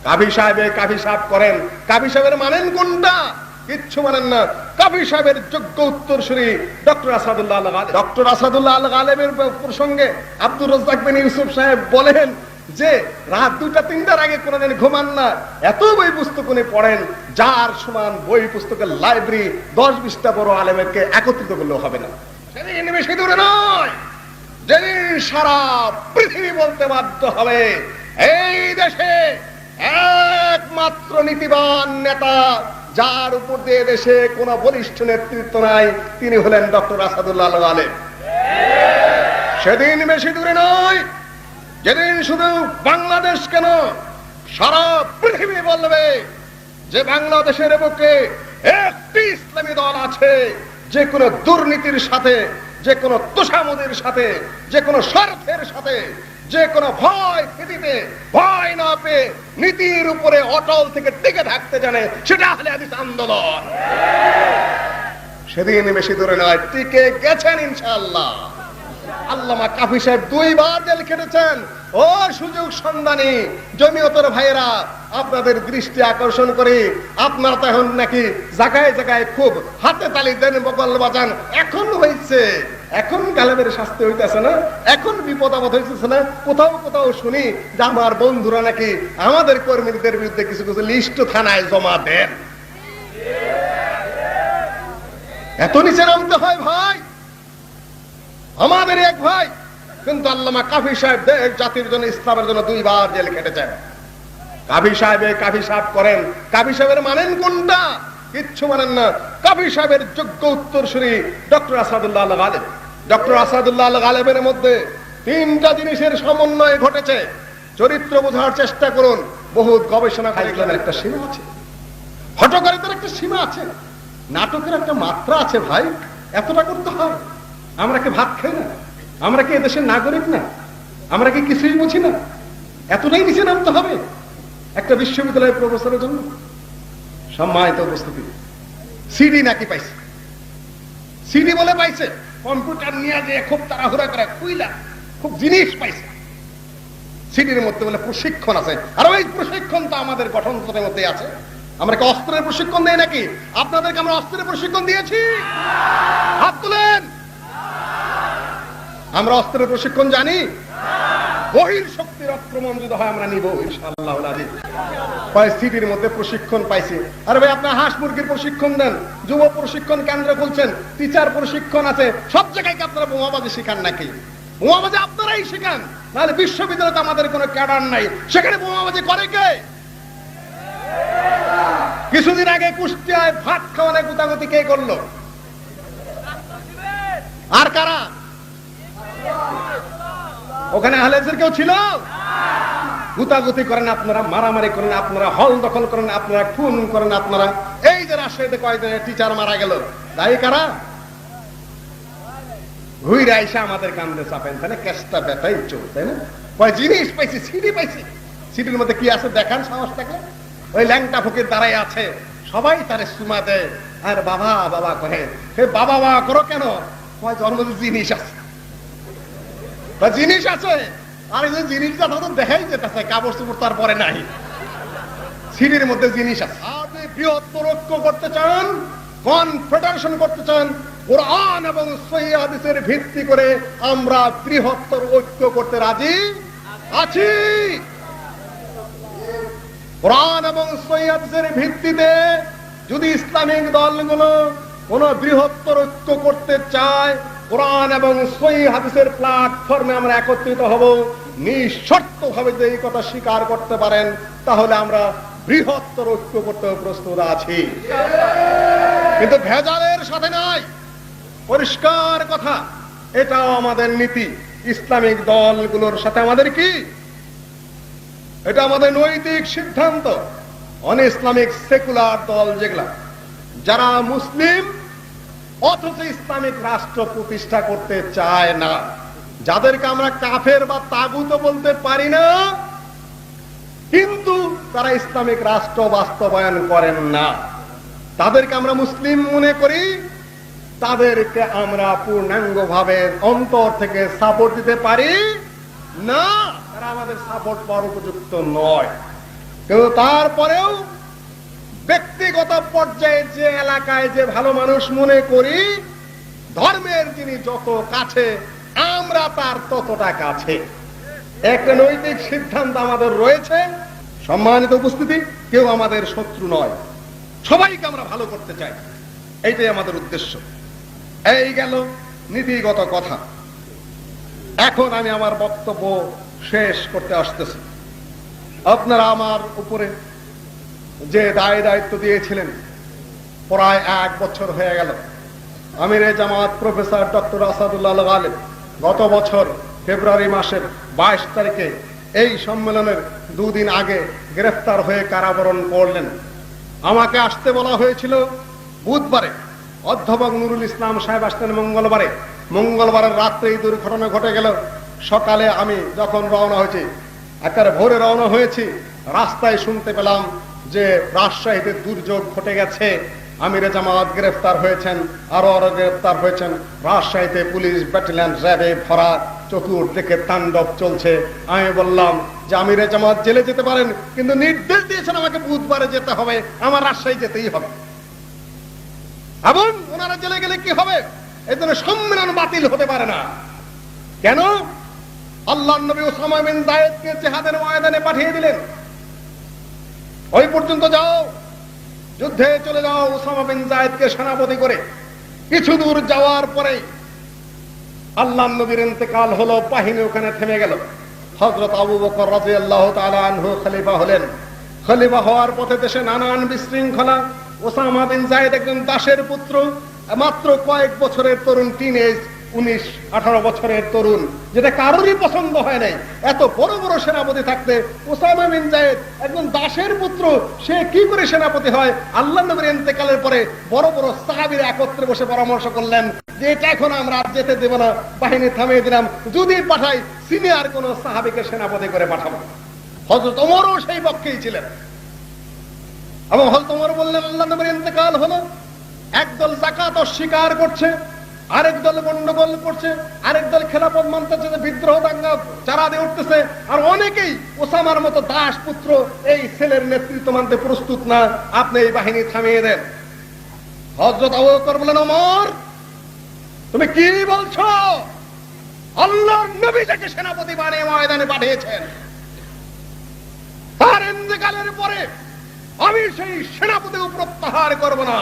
কাভি সাহেব করেন, কাভি সাহেবের মানেন কোনটা? কিচ্ছু মানেন না। কাভি সাহেবের যোগ্য উত্তরসূরি ডক্টর আসাদুল্লাহ আল গালেব। ডক্টর আসাদুল্লাহ আল গালেবের প্রসঙ্গে আব্দুর রাজ্জাক বিন ইউসুফ সাহেব বলেন যে রাত 2টা-3টার আগে কোনদিন ঘুমান না, এত বই পুস্তক উনি পড়েন যার সমান বই পুস্তকের লাইব্রেরি 10-20টা বড় আলেমকে একত্রিত করলেও হবে না। সেদিন বেশি দূরে নয় যেদিন সারা পৃথিবী বলতে বাধ্য হবে এই দেশে একমাত্র নীতিবান নেতা যার উপর দিয়ে দেশে কোন বলিষ্ঠ নেতৃত্ব নাই, তিনি হলেন ডক্টর আসাদুল্লাহ আল গালেব। সেদিন বেশি দূরে নয় যেদিন শুধু বাংলাদেশ কেন সারা পৃথিবী বলবে যে বাংলাদেশের বুকে একটি ইসলামী দল আছে যে কোনো দুর্নীতির সাথে, যে কোনো তোষামোদের সাথে, যে কোনো স্বার্থের সাথে, যে কোনো ভয় ভীতিতে ভয় না পেয়ে নীতির উপরে অটল থেকে টিকে থাকতে জানে, সেটা আহলে হাদিস আন্দোলন। সেদিন বেশি দূরে নয়, টিকে গেছেন ইনশাআল্লাহ। আল্লামা কাফি সাহেব 2 বার জেল খেটেছেন। ও সুযোগ সন্ধানী জমিয়তের ভাইয়েরা, আপনাদের দৃষ্টি আকর্ষণ করি, আপনারা তো এখন নাকি জায়গায় জায়গায় খুব হাতে তালি দেন, বকল বাজান। এখন হয়েছে, এখন গালেবের শাস্তি হইতেছে না, এখন বিপদ আপদ হইতেছে না। কোথাও কোথাও শুনি যে আমার বন্ধুরা নাকি আমাদের কর্মীদের বিরুদ্ধে কিছু কিছু লিস্ট থানায় জমা দেন। এত নিচে নামতে হয় ভাই? আমাদের এক ভাই কিন্তু আল্লামা কাফি সাহেব দেশ জাতির জন্য, ইসলামের জন্য 2 বার জেল খেটেছেন। কাফি সাহেব করেন, কাফি সাহেবের মানেন কোনটা? কিচ্ছু মানেন না। কাফি সাহেবের যোগ্য উত্তরসূরি ডক্টর আসাদুল্লাহ আল গালেব। ডক্টর আসাদুল্লাহ আল গালেবের মধ্যে 3টা জিনিসের সমন্বয় ঘটেছে। চরিত্র বোঝার চেষ্টা করুন। বহু গবেষণা কার্যক্রমের একটা সীমা আছে, হঠকারিতার একটা সীমা আছে, নাটকের একটা মাত্রা আছে ভাই। এতটা করতে হয়? আমরা কি ভাত খাই না? আমরা কি এদেশের নাগরিক না? আমরা কি কিছুই বুঝি না? এতটাই নিচে নামতে হবে একটা বিশ্ববিদ্যালয়ের প্রফেসরের জন্য? সম্মানিত উপস্থিতি, সিডি নাকি পাইছে, সিডি বলে পাইছে, কম্পিউটার নিয়ে যে খুব তাড়াহুড়া করে খুইলা খুব জিনিস পাইছে। সিডির মধ্যে বলে প্রশিক্ষণ আছে, আর ওই প্রশিক্ষণ তো আমাদের গঠনতন্ত্রের মধ্যে আছে। আমরা কি অস্ত্রের প্রশিক্ষণ দেই নাকি? আপনাদেরকে আমরা অস্ত্রের প্রশিক্ষণ দিয়েছি? হাত তুলেন। আমরা অস্ত্রের প্রশিক্ষণ জানি? বহির শক্তির আক্রমণ যদি হয় আমরা নিব ইনশাআল্লাহ। সিটির মধ্যে প্রশিক্ষণ পাইছি। আরে ভাই, আপনার হাঁস মুরগির প্রশিক্ষণ দেন, যুব প্রশিক্ষণ কেন্দ্র খুলছেন, টিচার প্রশিক্ষণ আছে, সব জায়গায় কি আপনারা বোমাবাজি শিখান নাকি? বোমাবাজি আপনারাই শিখান, নাহলে বিশ্ববিদ্যালয়ে আমাদের কোনো ক্যাডার নাই, সেখানে বোমাবাজি করে কে? কিছুদিন আগে কুষ্টিয়ায় ভাত খাওয়ানো গুতাগুতি কে করলো? আর কারা? ওখানে আহলে হাদিসের কেউ ছিল? গুতাগুতি করেন আপনারা, মারামারি করেন আপনারা, হল দখল করেন আপনারা, খুন করেন আপনারা। এই যে রাজশাহীতে কয়েকদিনের টিচার মারা গেল, দায়ী কারা? ঘুরে আইসা আমাদের কান্দে চাপেন, তাই না? কেসটা ব্যথাই চোখ, তাই না? কয় জিনিস পাইছি, সিডি পাইছি। সিডির মধ্যে কি আছে দেখান, সাহস থাকলে। ওই ল্যাংটা ফকির দাঁড়াই আছে, সবাই তারে সুমা দেয় আর বাবা বাবা করে। বাবা বাবা করো কেন? কয় জন্মদিন জিনিস আছে, জিনিস আছে। আর এই যে জিনিসটা তো দেখাই যেতেছে, কাপড় চোপড় তার পরে নাই, সিডির মধ্যে জিনিস আছে। আপনি বৃহত্তর ঐক্য করতে চান, কনফেডারেশন করতে চান, কোরআন এবং সহিহ হাদিসের ভিত্তি করে আমরা বৃহত্তর ঐক্য করতে রাজি আছি। কোরআন এবং সহিহ হাদিসের ভিত্তিতে যদি ইসলামিক দলগুলো কোন বৃহত্তর ঐক্য করতে চায়, কোরআন এবং সহিহ হাদিসের প্ল্যাটফর্মে আমরা একত্রিত হব। নিঃশর্ত ভাবে যে এই কথা স্বীকার করতে পারেন, তাহলে আমরা বৃহত্তর ঐক্য করতে প্রস্তুত আছি। কিন্তু ভেজালের সাথে নাই, পরিষ্কার কথা, এটাও আমাদের নীতি। ইসলামিক দলগুলোর সাথে আমাদের কি? এটা আমাদের নৈতিক সিদ্ধান্ত। অন ইসলামিক সেকুলার দল যেগুলা, যারা মুসলিম অথচ ইসলামিক রাষ্ট্র প্রতিষ্ঠা করতে চায় না, যাদেরকে আমরা কাফের বা তাগুত বলতে পারি না, কিন্তু তারা ইসলামিক রাষ্ট্র বাস্তবায়ন করেন না, তাদেরকে আমরা মুসলিম মনে করি। তাদেরকে আমরা পূর্ণাঙ্গভাবে অন্তর থেকে সাপোর্ট দিতে পারি না, তারা আমাদের সাপোর্ট পাওয়ার উপযুক্ত নয়। কিন্তু তারপরেও ব্যক্তিগত পর্যায়ে যে এলাকায় যে ভালো মানুষ মনে করি, ধর্মের যিনি যত কাছে আমরা তার ততটা কাছে। একটা নৈতিক সিদ্ধান্ত আমাদের রয়েছে। সম্মানিত উপস্থিতি, কেউ আমাদের শত্রু নয়, সবাইকে আমরা ভালো করতে চাই, এইটাই আমাদের উদ্দেশ্য। এই গেল নীতিগত কথা। এখন আমি আমার বক্তব্য শেষ করতে আসতেছি। আপনারা আমার উপরে যে দায়িত্ব দিয়েছিলেন, প্রায় 1 বছর হয়ে গেল। আমিরে জামাত প্রফেসর ডক্টর আসাদুল্লাহ আল গালেব গত বছর ফেব্রুয়ারি মাসের 22 তারিখে এই সম্মেলনের 2 দিন আগে গ্রেফতার হয়ে কারাবরণ করলেন। আমাকে আসতে বলা হয়েছিল বুধবারে, অধ্যাপক নুরুল ইসলাম সাহেব আসতেন মঙ্গলবারের রাত্রে এই দুর্ঘটনা ঘটে গেল। সকালে আমি যখন রওনা হয়েছি, একেবারে ভোরে রওনা হয়েছি, রাস্তায় শুনতে পেলাম যে রাজশাহীতে দুর্যোগ ঘটে গেছে, আমিরে জামাত গ্রেফতার হয়েছেন, আরো গ্রেফতার হয়েছেন। রাজশাহীতে পুলিশ ব্যাটালিয়ন র্যাবে ভরা, চতুর্দিকে তাণ্ডব চলছে। আমি বললাম যে আমিরে জামাত জেলে যেতে পারেন, কিন্তু নির্দেশ দিয়েছেন আমাকে বুধবারে যেতে হবে, আমার রাজশাহী যেতেই হবে। এবং ওনারা জেলে গেলে কি হবে? এই জন্য সম্মেলন বাতিল হতে পারে না। কেন? আল্লাহর নবী ওসামা বিন যায়েদকে জিহাদের ময়দানে পাঠিয়ে দিলেন, ওই পর্যন্ত যাও, যুদ্ধে চলে যাও। ওসামা বিন যায়েদকে সেনাপতি করে কিছু দূর যাওয়ার পরে আল্লাহর নবীর ইন্তেকাল হলো, বাহিনী ওখানে থেমে গেল। হযরত আবু বকর রাদিয়াল্লাহু তাআলা আনহু খলিফা হলেন। খলিফা হওয়ার পথে দেশে নানান বিশৃঙ্খলা। ওসামা বিন যায়েদ একজন দাসের পুত্র, মাত্র কয়েক বছরের তরুণ, টিনেজ, 19-18 বছরের তরুণ, যেটা কারোরই পছন্দ হয় নাই। এত বড় বড় সেনাপতি থাকতে ওসামা বিন যায়েদ একজন দাসের পুত্র, সে কি করে সেনাপতি হয়? আল্লাহর নবীর ইন্তেকালের পরে বড় বড় সাহাবীরা একত্রে বসে পরামর্শ করলেন যে এটা এখন আমরা আর যেতে দেব না, বাহিনী থামিয়ে দিলাম, যদি পাঠাই সিনিয়র কোন সাহাবীকে সেনাপতি করে পাঠাবো। হযরত ওমরও সেই পক্ষেই ছিলেন। এবং হযরত ওমর বললেন, আল্লাহর নবীর ইন্তেকাল হলো, একদল যাকাত অস্বীকার করছে, আরেক দল গন্ডগোল করছে, আরেক দল খেলাফত মানতেছে, বিদ্রোহ দাঙ্গা চারা দিয়ে উঠতেছে, আর অনেকেই ওসামার মতো দাস পুত্র এই ছেলের নেতৃত্ব মানতে প্রস্তুত না, আপনি এই বাহিনী থামিয়ে দেন। হযরত আবু বকর বলেন, ওমর তুমি কি বলছো? আল্লাহর নবী যাকে সেনাপতি বানিয়ে ময়দানে পাঠিয়েছেন, তার ইন্তেকালের পরে আমি সেই সেনাপতি প্রত্যাহার করব না,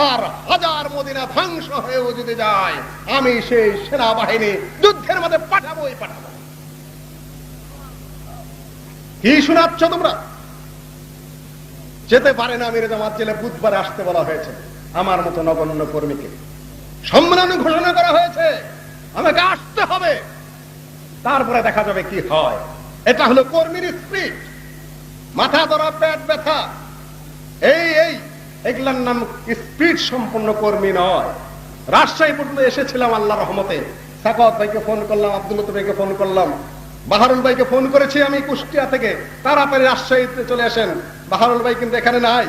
আর হাজার মদিনা ধ্বংস হয়েও যদি যায় আমি সেই সেনাবাহিনী যুদ্ধের মধ্যে পাঠাবোই পাঠাবো। কি শোনাচ্ছ তোমরা? যেতে পারে না আমিরে জামাত জেলে, বুধবার আসতে বলা হয়েছে আমার মতো নগণ্য কর্মীকে। সম্মেলন ঘোষণা করা হয়েছে, আমাকে আসতে হবে, তারপরে দেখা যাবে কি হয়। এটা হলো কর্মীর স্পিরিট। মাথা ধরা, পেট ব্যথা, এগুলার নাম স্পিরিট সম্পন্ন কর্মী নয়। রাজশাহী পর্যন্ত এসেছিলাম আল্লাহর রহমতে। সাকাওয়াত ভাইকে ফোন করলাম, আব্দুল লতিফ ভাইকে ফোন করলাম, বাহারুল ভাইকে ফোন করেছি আমি কুষ্টিয়া থেকে, তাড়াতাড়ি রাজশাহীতে চলে আসেন। বাহারুল ভাই কিন্তু এখানে নাই,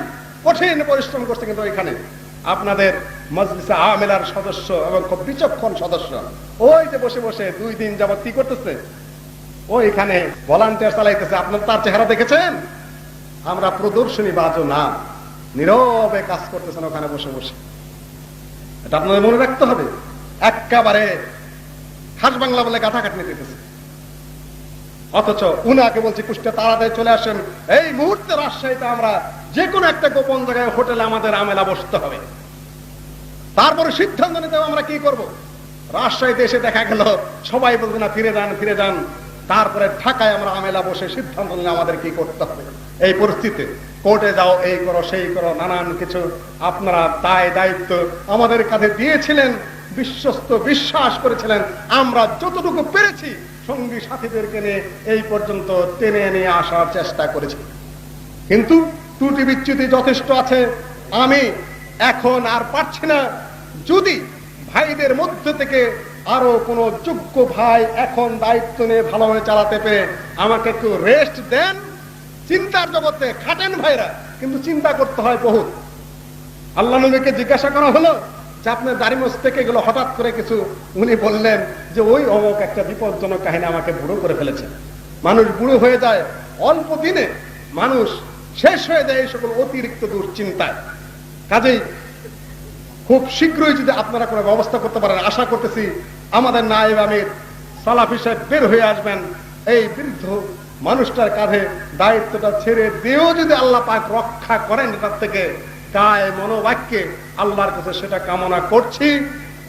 কঠিন পরিশ্রম করছে, কিন্তু এখানে আপনাদের মজলিসে আমেলার সদস্য এবং খুব বিচক্ষণ সদস্য, ওই যে বসে বসে 2 দিন যাবত কি করতেছে, ওইখানে ভলান্টিয়ার চালাইতেছে। আপনার তার চেহারা দেখেছেন? আমরা প্রদর্শনী বাজও না, নীরবে কাজ করতেছেন ওখানে বসে বসে। এটা আপনাদের মনে রাখতে হবে। একেবারে খাস বাংলা বলে গাঁথাঘাট নিতেছে, অথচ উনাকে বলছি কুষ্টিয়া তাড়াতাড়ি চলে আসেন, এই মুহূর্তে রাজশাহীতে আমরা যে কোনো একটা গোপন জায়গায় হোটেলে আমাদের আমেলা বসতে হবে। তারপরে সিদ্ধান্ত নিতে আমরা কি করব। রাজশাহীতে এসে দেখা গেল সবাই বলবে না ফিরে যান ফিরে যান। তারপরে ঢাকায় আমরা আমেলা বসে সিদ্ধান্ত নিলে আমাদের কি করতে হবে। এই পরিস্থিতিতে কোর্টে যাও, এই করো সেই করো, নানান কিছু আপনারা দায়িত্ব আমাদের কাছে দিয়েছিলেন, বিশ্বস্ত বিশ্বাস করেছিলেন। আমরা যতটুকু পেরেছি সঙ্গী সাথীদেরকে নিয়ে এই পর্যন্ত টেনে নিয়ে আসার চেষ্টা করেছি, কিন্তু ত্রুটি বিচ্যুতি যথেষ্ট আছে। আমি এখন আর পারছি না। যদি ভাইদের মধ্যে থেকে আরো কোন যোগ্য ভাই এখন দায়িত্ব নিয়ে ভালোভাবে চালাতে পেরে আমাকে একটু রেস্ট দেন, চিন্তার জগতে খাটেন ভাইরা, কিন্তু চিন্তা করতে হয় বহুত। আল্লাহ নবীকে জিজ্ঞাসা করা হলো যে আপনার দাড়ি মোছ থেকে গেল, হঠাৎ করে কিছু উনি বললেন যে ওই অমুক একটা বিপজ্জনক কাহিনী আমাকে বুড়ো করে ফেলেছে। মানুষ বুড়ো হয়ে যায় অল্প দিনে, মানুষ শেষ হয়ে যায় এই সকল অতিরিক্ত দুশ্চিন্তায়। কাজেই খুব শীঘ্রই যদি আপনারা কোনো ব্যবস্থা করতে পারেন, আশা করতেছি আমাদের নায়েব আমির সালাফি সাহেব বের হয়ে আসবেন, এই বৃদ্ধ মানুষটার কাঁধে দায়িত্বটা ছেড়ে দিয়েও যদি আল্লাহ পাক রক্ষা করেন তার থেকে, কায় মনোবাক্যে আল্লাহর কাছে সেটা কামনা করছি।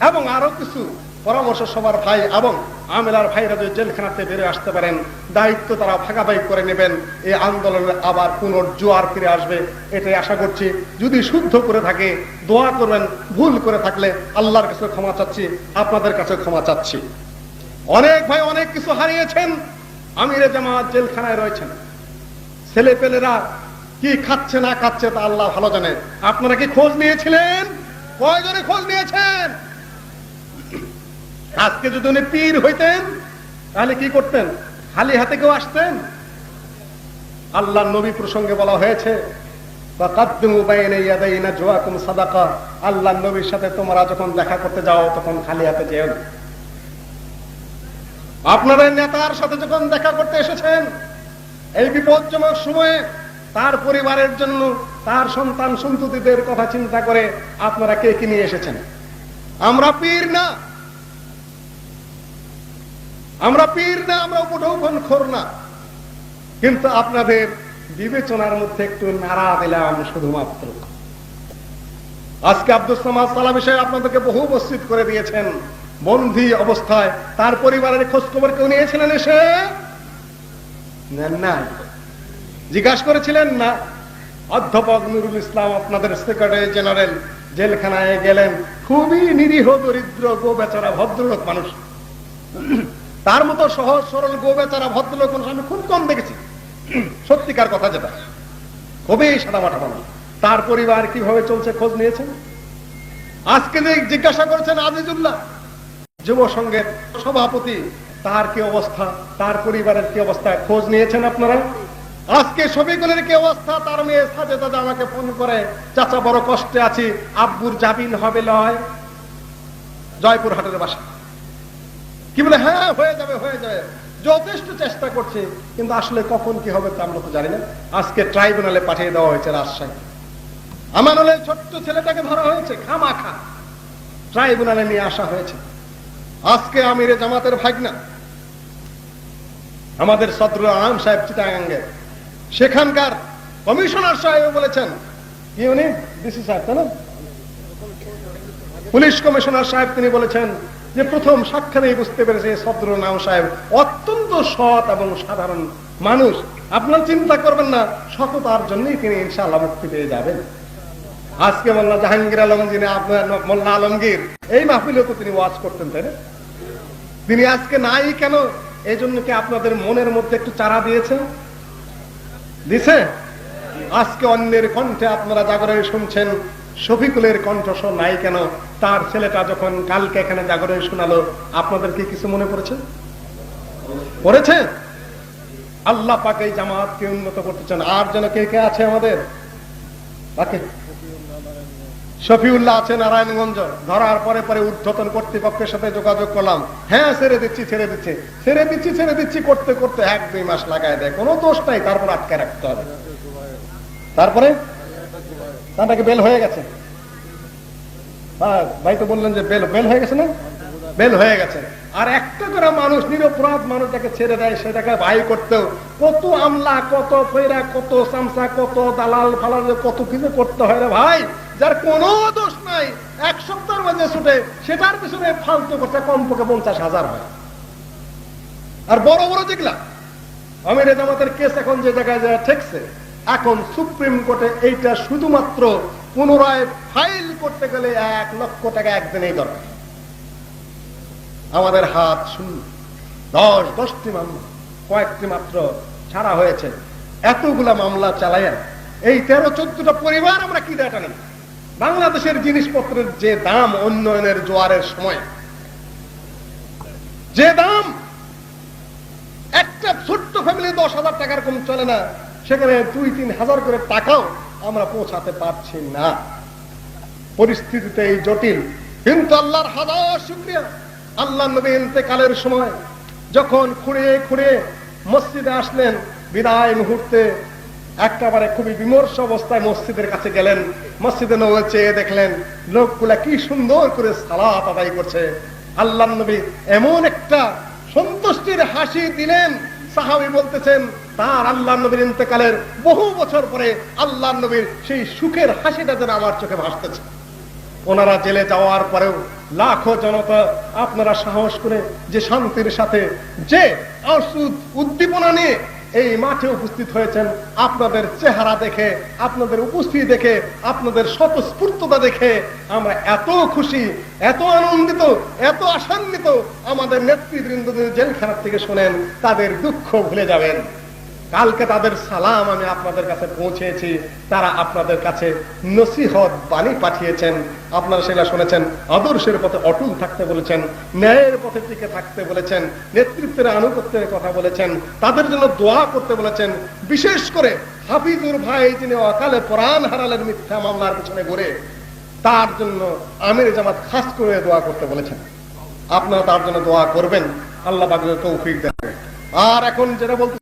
এবং আরো কিছু পরামর্শ সবার ভাই এবং আমেলার ভাইরা যদি জেলখানাতে বেরিয়ে আসতে পারেন, দায়িত্ব তারা ভাগাভাগি করে নেবেন, এই আন্দোলনের আবার পুনর্জোয়ার ফিরে আসবে, এটাই আশা করছি। যদি শুদ্ধ করে থাকে দোয়া করবেন, ভুল করে থাকলে আল্লাহর কাছে ক্ষমা চাচ্ছি, আপনাদের কাছে ক্ষমা চাচ্ছি। অনেক ভাই অনেক কিছু হারিয়েছেন, আমিরে জামাত জেলখানায় রয়েছেন, ছেলে পেলেরা কি খাচ্ছে না খাচ্ছে তা আল্লাহ ভালো জানে। আপনারা কি খোঁজ নিয়েছিলেন? কয়জনে খোঁজ নিয়েছেন? আজকে যদি উনি পীর হইতেন তাহলে কি করতেন? খালি হাতে কেউ আসতেন? আল্লাহ নবী প্রসঙ্গে বলা হয়েছে আল্লাহ নবীর সাথে তোমরা যখন দেখা করতে যাও তখন খালি হাতে যেও না। আপনাদের নেতার সাথে যখন দেখা করতে এসেছেন এই বিপজ্জনক সময়ে, তার পরিবারের জন্য, তার সন্তান সন্ততিদের কথা চিন্তা করে আপনারা কে কি নিয়ে এসেছেন? আমরা পীর না, আমরা পীর না, আমরা উপঢৌকনখোর না, কিন্তু আপনাদের বিবেচনার মধ্যে একটু নাড়া দিলাম শুধুমাত্র। আজকে আব্দুস সামাদ সালামী সাহেব আপনাদেরকে বহু উপস্থিত করে দিয়েছেন, বন্দী অবস্থায় তার পরিবারের খোঁজ খবর কেউ নিয়েছিলেন? এসে নেন না, জিজ্ঞাসা করেছিলেন না? অধ্যাপক নুরুল ইসলাম আপনাদের সেক্রেটারি জেনারেল জেলখানায় গেলেন, খুবই নিরীহ দরিদ্র গো বেচারা ভদ্রলোক মানুষ, তার মতো সহজ সরল গো বেচারা ভদ্রলোক মানুষ আমি খুব কম দেখেছি, সত্যিকার কথা যেটা, খুবই সাদামাটা মানুষ। তার পরিবার কিভাবে চলছে খোঁজ নিয়েছেন? আজকে যে জিজ্ঞাসা করেছেন আজিজুল্লাহ যুব সংঘের সভাপতি, তার কি অবস্থা, তার পরিবারের কি অবস্থা খোঁজ নিয়েছেন আপনারা? আজকে শফিকুলের কি অবস্থা? তার মেয়ে সাজেদা আমাকে ফোন করে, চাচা বড় কষ্টে আছি, আব্বুর জামিন হবে লয়, জয়পুরহাটের বাসা। কি বলে? হ্যাঁ হয়ে যাবে, হয়ে যাবে, যথেষ্ট চেষ্টা করছে, কিন্তু আসলে কখন কি হবে তা আমরা তো জানি না। আজকে ট্রাইব্যুনালে পাঠিয়ে দেওয়া হয়েছে রাজশাহী। আমানুলের ছোট্ট ছেলেটাকে ধরা হয়েছে খামাখা, ট্রাইব্যুনালে নিয়ে আসা হয়েছে। আজকে আমিরে জামাতের ভাগনা আমাদের সদরুল আলম সাহেব চিটাগাঙ্গে, সেখানকার কমিশনার সাহেব বলেছেন, কি উনি ডিসি সাহেব তাই না, পুলিশ কমিশনার সাহেব, তিনি বলেছেন যে প্রথম সাক্ষাতেই বুঝতে পেরেছে সদরুল আলম সাহেব অত্যন্ত সৎ এবং সাধারণ মানুষ। আপনারা চিন্তা করবেন না, সততার জন্যই তিনি ইনশাআল্লাহ মুক্তি পেয়ে যাবেন। আজকে মোল্লা জাহাঙ্গীর আলম, যিনি আপনার মোল্লা আলমগীর, এই মাহফিলে তো তিনি ওয়াজ করতেন তাই না? তিনি আজকে নাই কেন? এই জন্য কি আপনাদের মনের মধ্যে একটু চারা দিয়েছে? দিছে? আজকে অন্যের কণ্ঠে আপনারা জাগরণে শুনছেন, শফিকুলের কণ্ঠস্বর নাই কেন? তার ছেলেটা যখন কালকে এখানে জাগরণে শোনালো, আপনাদের কি কিছু মনে পড়েছে? পড়েছে? আল্লাহ পাক এই জামাতকে উন্নত করতে চান। আর যেন কে কে আছে আমাদের? শফিউল্লাহ আছে নারায়ণগঞ্জ, ধরার পরে পরে ঊর্ধ্বতন কর্তৃপক্ষের সাথে যোগাযোগ করলাম, হ্যাঁ ছেড়ে দিচ্ছি ছেড়ে দিচ্ছি ছেড়ে দিচ্ছি ছেড়ে দিচ্ছি করতে করতে 1-2 মাস লাগায় দেয়, কোনো দোষ নাই, তারপর আটকে রাখতে হবে। তারপরে তাকে বেল হয়ে গেছে, ভাই তো বললেন যে বেল হয়ে গেছে না? বেল হয়ে গেছে। আর একটা করে মানুষ, নিরপরাধ মানুষ যাকে ছেড়ে দেয় সেটাকে ভাই করতেও কত আমলা, কত ফেরা, কত চামচা, কত দালাল ফালাল, কত কিছু করতে হয় রে ভাই, যার কোনো দোষ নাই, 1 সপ্তাহের মধ্যে ছুটে সেটার পিছনে ফালতু করতে কমপক্ষে 50,000 হয়। আর বড় বড় যেগুলা আমিরে জামাতের কেস এখন যে জায়গায় যায় ঠেকছে, এখন সুপ্রিম কোর্টে এইটা শুধুমাত্র পুনরায় ফাইল করতে গেলে 1 লক্ষ টাকা একদিনেই দরকার। আমাদের হাত শূন্য, 10টি মামলা কয়েকটি মাত্র ছাড়া হয়েছে। এতগুলা মামলা চালাইয়া এই 13-14টা পরিবার আমরা কি দেটা নেই। বাংলাদেশের জিনিসপত্রের যে দাম, উন্নয়নের জোয়ারের সময় যে দাম, একটা ছোট্ট ফ্যামিলি 10,000 টাকার কম চলে না, সেখানে 2-3 হাজার করে টাকাও আমরা পৌঁছাতে পারছি না। পরিস্থিতিতে এই জটিল, কিন্তু আল্লাহর হাজার শুকরিয়া, আল্লাহ নবী ইন্তেকালের সময় যখন খুঁড়ে খুঁড়ে মসজিদে আসলেন, বিদায় মুহূর্তে একেবারে খুবই বিমর্ষ অবস্থায় মসজিদের কাছে গেলেন। মসজিদে নববী চেয়ে দেখলেন লোকগুলা কি সুন্দর করে সালাত আদায় করছে। আল্লাহর নবী এমন একটা সন্তুষ্টির হাসি দিলেন, সাহাবী বলতেছেন তার আল্লাহর নবীর ইন্তেকালের বহু বছর পরে আল্লাহর নবীর সেই সুখের হাসিটা যেন আমার চোখে ভাসতেছে। ওনারা জেলে যাওয়ার পরেও লাখো জনতা আপনারা সাহস করে যে শান্তির সাথে যে উদ্দীপনা নিয়ে এই মাঠে উপস্থিত হয়েছেন, আপনাদের চেহারা দেখে, আপনাদের উপস্থিতি দেখে, আপনাদের স্বতঃস্ফূর্ততা দেখে আমরা এত খুশি, এত আনন্দিত, এত আশান্বিত। আমাদের নেতৃবৃন্দ জেলখানা থেকে শোনেন তাদের দুঃখ ভুলে যাবেন। কালকে তাদের সালাম আমি আপনাদের কাছে পৌঁছেছি, তারা আপনাদের কাছে নসিহত বাণী পাঠিয়েছেন, আপনারা সেটা শুনেছেন। আদর্শের পথে অটল থাকতে বলেছেন, ন্যায়ের পথে টিকে থাকতে বলেছেন, নেতৃত্বের আনুগত্যের কথা বলেছেন, তাদের জন্য দোয়া করতে বলেছেন। বিশেষ করে হাফিজুর ভাই যিনি অকালে প্রাণ হারালেন মিথ্যা মামলার পিছনে ঘুরে, তার জন্য আমির জামাত খাস করে দোয়া করতে বলেছেন। আপনারা তার জন্য দোয়া করবেন, আল্লাহ পাক তৌফিক দেন। আর এখন যেটা বলতে